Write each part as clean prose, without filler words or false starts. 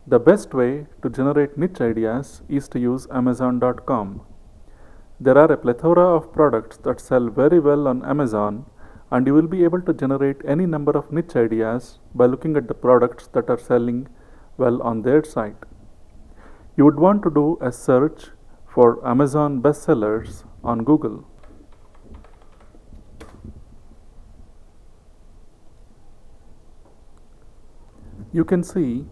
The best way to generate niche ideas is to use Amazon.com. There are a plethora of products that sell very well on Amazon, and you will be able to generate any number of niche ideas by looking at the products that are selling well on their site. You would want to do a search for Amazon bestsellers on Google. You can see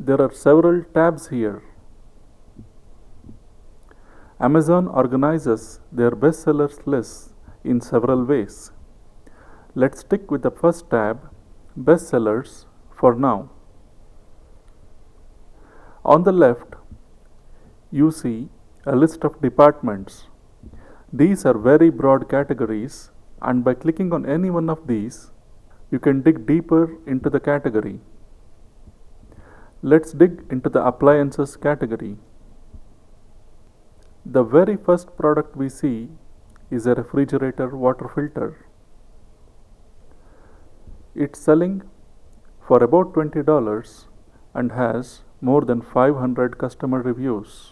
there are several tabs here. Amazon organizes their bestsellers lists in several ways. Let's stick with the first tab, Bestsellers, for now. On the left, you see a list of departments. These are very broad categories, and by clicking on any one of these, you can dig deeper into the category. Let's dig into the appliances category. The very first product we see is a refrigerator water filter. It's selling for about $20 and has more than 500 customer reviews.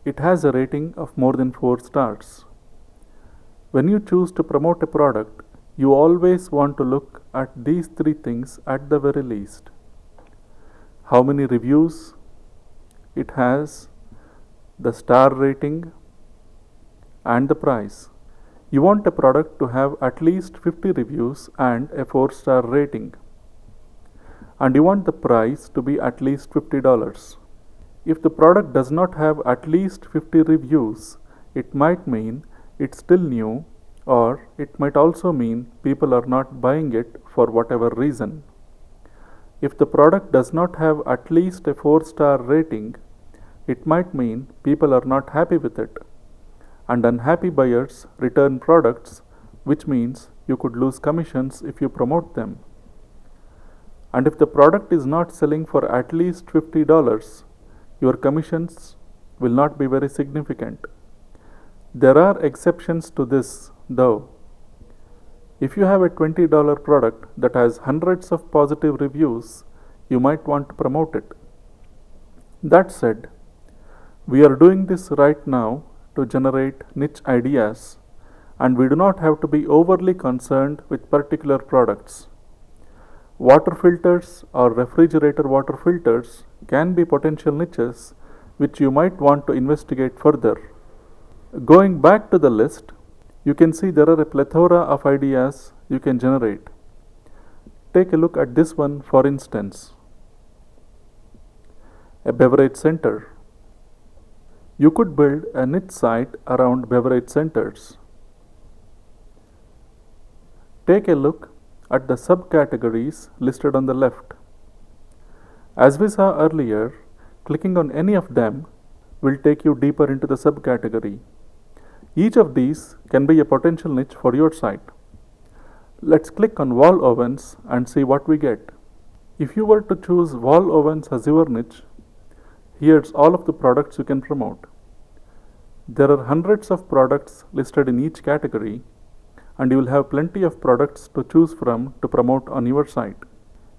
It has a rating of more than 4 stars. When you choose to promote a product, you always want to look at these 3 things at the very least. How many reviews it has, the star rating, and the price. You want a product to have at least 50 reviews and a 4-star rating. And you want the price to be at least $50. If the product does not have at least 50 reviews, it might mean it's still new, or it might also mean people are not buying it for whatever reason. If the product does not have at least a 4-star rating, it might mean people are not happy with it. And unhappy buyers return products, which means you could lose commissions if you promote them. And if the product is not selling for at least $50, your commissions will not be very significant. There are exceptions to this, though. If you have a $20 product that has hundreds of positive reviews, you might want to promote it. That said, we are doing this right now to generate niche ideas, and we do not have to be overly concerned with particular products. Water filters or refrigerator water filters can be potential niches which you might want to investigate further. Going back to the list, you can see there are a plethora of ideas you can generate. Take a look at this one, for instance. A beverage center. You could build a niche site around beverage centers. Take a look at the subcategories listed on the left. As we saw earlier, clicking on any of them will take you deeper into the subcategory. Each of these can be a potential niche for your site. Let's click on wall ovens and see what we get. If you were to choose wall ovens as your niche, here's all of the products you can promote. There are hundreds of products listed in each category, and you will have plenty of products to choose from to promote on your site.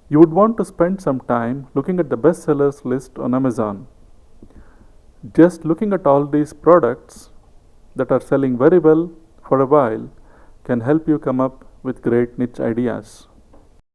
You would want to spend some time looking at the bestsellers list on Amazon. Just looking at all these products that are selling very well for a while can help you come up with great niche ideas.